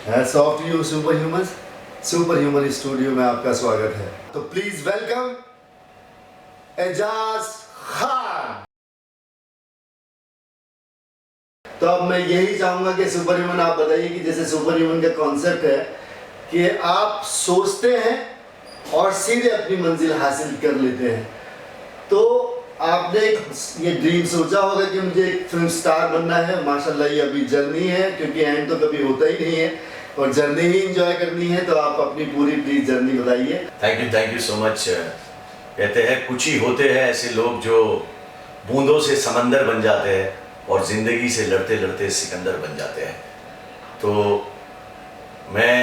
Soft you super human studio में आपका स्वागत है। तो प्लीज वेलकम एजाज खान। तो अब मैं यही चाहूंगा कि सुपर ह्यूमन आप बताइए कि जैसे सुपर ह्यूमन का कॉन्सेप्ट है कि आप सोचते हैं और सीधे अपनी मंजिल हासिल कर लेते हैं। तो आपने ये ड्रीम सोचा होगा कि मुझे एक फिल्म स्टार बनना है। माशाल्लाह ये अभी जर्नी है, क्योंकि एंड तो कभी होता ही नहीं है और जर्नी ही एंजॉय करनी है। तो आप अपनी पूरी प्लीज जर्नी बताइए। Thank you so much. कहते हैं कुछ ही होते हैं ऐसे लोग जो बूंदों से समंदर बन जाते हैं और ज़िंदगी से लड़ते लड़ते सिकंदर बन जाते हैं। तो मैं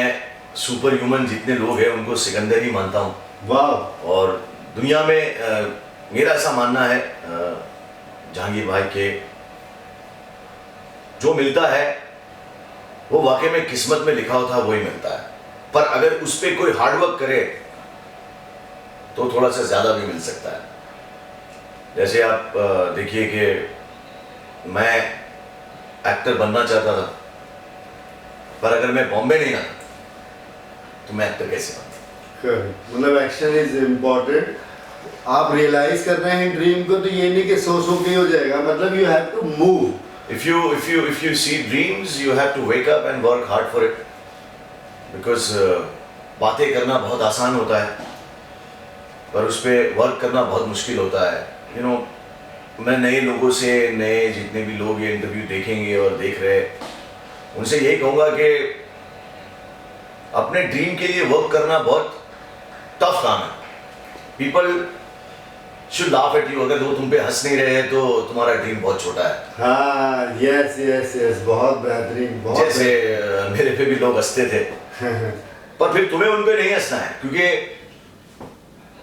सुपर ह्यूमन जितने लोग हैं उनको सिकंदर ही मानता हूँ। वाह। और दुनिया में मेरा ऐसा मानना है जहांगीर भाई के जो मिलता है वो वाकई में किस्मत में लिखा होता है वही मिलता है, पर अगर उस पर कोई हार्डवर्क करे तो थोड़ा सा ज़्यादा भी मिल सकता है। जैसे आप देखिए कि मैं एक्टर बनना चाहता था, पर अगर मैं बॉम्बे नहीं आता तो मैं एक्टर कैसे बनता। मतलब एक्शन इज इम्पोर्टेंट। आप रियलाइज कर रहे हैं ड्रीम को, तो ये नहीं कि सो के हो जाएगा, मतलब you have to move. If you see dreams, you have to wake up and work hard for it. Because बातें करना बहुत आसान होता है, पर उस पर वर्क करना बहुत मुश्किल होता है। You know, मैं नए लोगों से, नए जितने भी लोग ये इंटरव्यू देखेंगे और देख रहे हैं, उनसे यही कहूँगा कि अपने ड्रीम के लिए वर्क करना बहुत टफ काम है। People should laugh at you। अगर वो तुम पे हंस नहीं रहे हैं तो तुम्हारा ड्रीम बहुत छोटा है। हाँ, यस यस यस, बहुत बेहतरीन। बहुत जैसे मेरे पे भी लोग हंसते थे पर फिर तुम्हें उन पे नहीं हंसना है, क्योंकि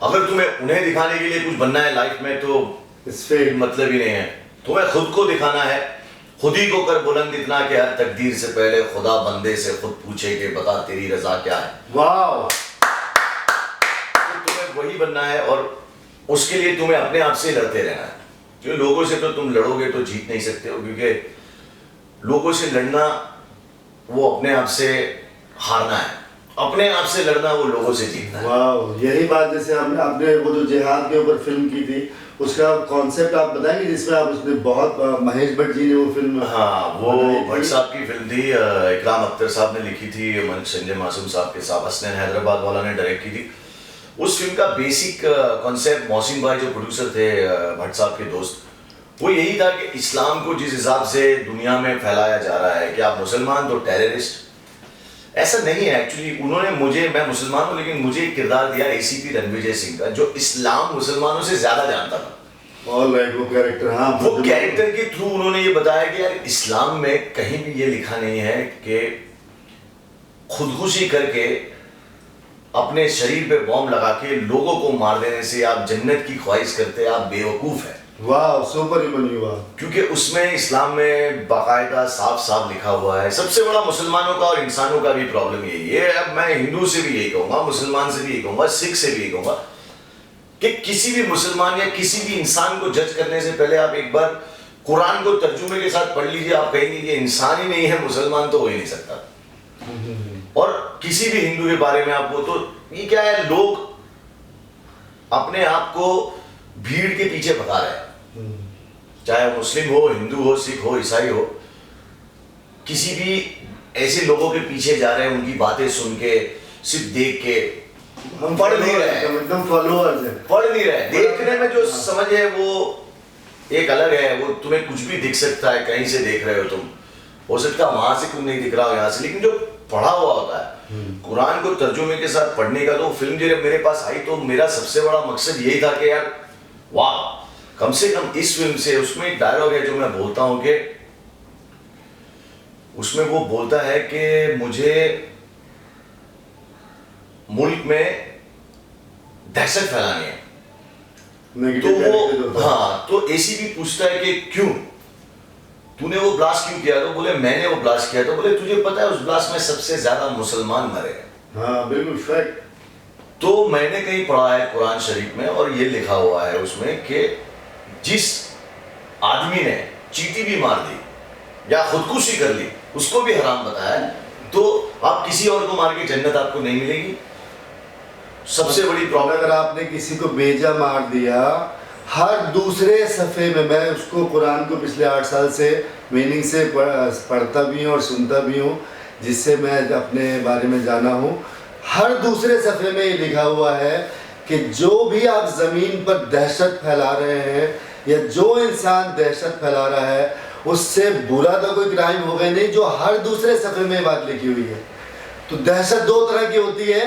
अगर तुम्हें उन्हें दिखाने के लिए कुछ बनना है लाइफ में तो इससे मतलब ही नहीं है। तुम्हें खुद को दिखाना है, खुद ही को कर बुलंद इतना कि हर तकदीर से पहले खुदा बंदे से खुद पूछे कि बता तेरी रजा क्या है। वाह। तुम्हें वही बनना है और उसके लिए तुम्हें अपने आप से लड़ते रहना है। जो लोगों से तो तुम लड़ोगे तो जीत नहीं सकते हो, क्योंकि लोगों से लड़ना वो अपने आप से हारना है, अपने आप से लड़ना वो लोगों से जीतना है। वाह, यही बात जैसे आपने वो जो जिहाद के ऊपर फिल्म की थी उसका कॉन्सेप्ट आप बताएंगे, जिसमें आप उसने बहुत महेश भट्ट जी ने वो फिल्म। हाँ, वो भट्ट साहब की फिल्म थी। इकराम अख्तर साहब ने लिखी थी, संजय मासूम साहब के साथ हसनैन हैदराबाद वाला ने डायरेक्ट की थी। उस फिल्म का बेसिक कॉन्सेप्ट मोहसिन भाई जो प्रोड्यूसर थे, भट्ट साहब के दोस्त, वो यही था कि इस्लाम को जिस हिसाब से दुनिया में फैलाया जा रहा है कि आप मुसलमान तो टेररिस्ट, ऐसा नहीं है। एक्चुअली उन्होंने मैं मुसलमान हूँ लेकिन मुझे एक किरदार दिया ACP रणविजय सिंह का, जो इस्लाम मुसलमानों से ज्यादा जानता था। ऑलराइट, वो कैरेक्टर। हाँ, वो कैरेक्टर के थ्रू उन्होंने ये बताया कि यार इस्लाम में कहीं भी ये लिखा नहीं है कि खुदकुशी करके अपने शरीर पे बॉम्ब लगा के लोगों को मार देने से आप जन्नत की ख्वाहिश करते, आप बेवकूफ है। वाह, सुपर ह्यूमन युवा। क्योंकि उसमें इस्लाम में बाकायदा साफ साफ लिखा हुआ है। सबसे बड़ा मुसलमानों का और इंसानों का भी प्रॉब्लम यही है। अब मैं हिंदू से भी यही कहूंगा, मुसलमान से भी यही कहूंगा, सिख से भी यही कहूंगा कि किसी भी मुसलमान या किसी भी इंसान को जज करने से पहले आप एक बार कुरान को तर्जुमे के साथ पढ़ लीजिए। आप कहेंगे ये इंसान ही नहीं है, मुसलमान तो हो ही नहीं सकता। और किसी भी हिंदू के बारे में आपको तो ये क्या है, लोग अपने आप को भीड़ के पीछे भगा रहे हैं, चाहे मुस्लिम हो, हिंदू हो, सिख हो, ईसाई हो, किसी भी ऐसे लोगों के पीछे जा रहे हैं, उनकी बातें सुन के, सिर्फ देख के। हम पढ़ नहीं रहे हैं, एकदम फॉलोअर्स हैं, पढ़ नहीं रहे। देखने में जो समझ है वो एक अलग है। वो तुम्हें कुछ भी दिख सकता है, कहीं से देख रहे हो तुम, हो सकता है वहां से कुछ नहीं दिख रहा हो यहाँ से, लेकिन जो पढ़ा हुआ होता है कुरान को तर्जुमे के साथ पढ़ने का। तो फिल्म जब मेरे पास आई तो मेरा सबसे बड़ा मकसद यही था कि यार वाह, कम से कम इस फिल्म से, उसमें एक डायलॉग है जो मैं बोलता हूँ कि उसमें वो बोलता है कि मुझे मुल्क में दहशत फैलानी है। तो वो हाँ, तो ACP पूछता है कि क्यों, तूने वो ब्लास्ट क्यों किया? तो बोले मैंने वो ब्लास्ट किया। तो बोले तुझे पता है उस ब्लास्ट में सबसे ज्यादा मुसलमान मरे हैं। हाँ बिल्कुल फैक्ट। तो मैंने कहीं पढ़ा है कुरान शरीफ में और ये लिखा हुआ है उसमें कि जिस आदमी ने चींटी भी मार दी या खुदकुशी कर ली उसको भी हराम बताया। तो आप किसी और को मार के जन्नत आपको नहीं मिलेगी। सबसे बड़ी प्रॉब्लम अगर आपने किसी को बेजा मार दिया, हर दूसरे सफ़े में, मैं उसको कुरान को पिछले 8 साल से मीनिंग से पढ़ता भी हूँ और सुनता भी हूँ, जिससे मैं अपने बारे में जाना हूँ। हर दूसरे सफ़े में ये लिखा हुआ है कि जो भी आप ज़मीन पर दहशत फैला रहे हैं या जो इंसान दहशत फैला रहा है, उससे बुरा तो कोई क्राइम होगा ही नहीं। जो हर दूसरे सफ़े में बात लिखी हुई है। तो दहशत 2 तरह की होती है,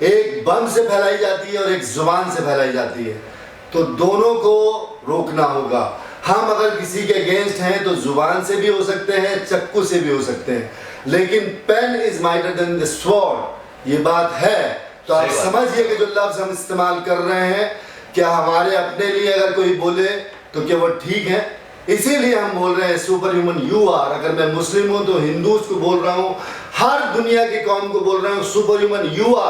एक बम से फैलाई जाती है और एक ज़ुबान से फैलाई जाती है। तो दोनों को रोकना होगा। हम अगर किसी के अगेंस्ट हैं तो ज़ुबान से भी हो सकते हैं, चक्कू से भी हो सकते हैं, लेकिन pen is mightier than the sword, ये बात है। तो आप समझिए कि जो लफ्ज़ हम इस्तेमाल कर रहे हैं, क्या हमारे अपने लिए अगर कोई बोले तो क्या वो ठीक है? इसीलिए हम बोल रहे हैं सुपर ह्यूमन यू आर। अगर मैं मुस्लिम हूँ तो हिंदूज को बोल रहा हूँ, हर दुनिया की कौम को बोल रहा हूँ सुपर ह्यूमन यू आर।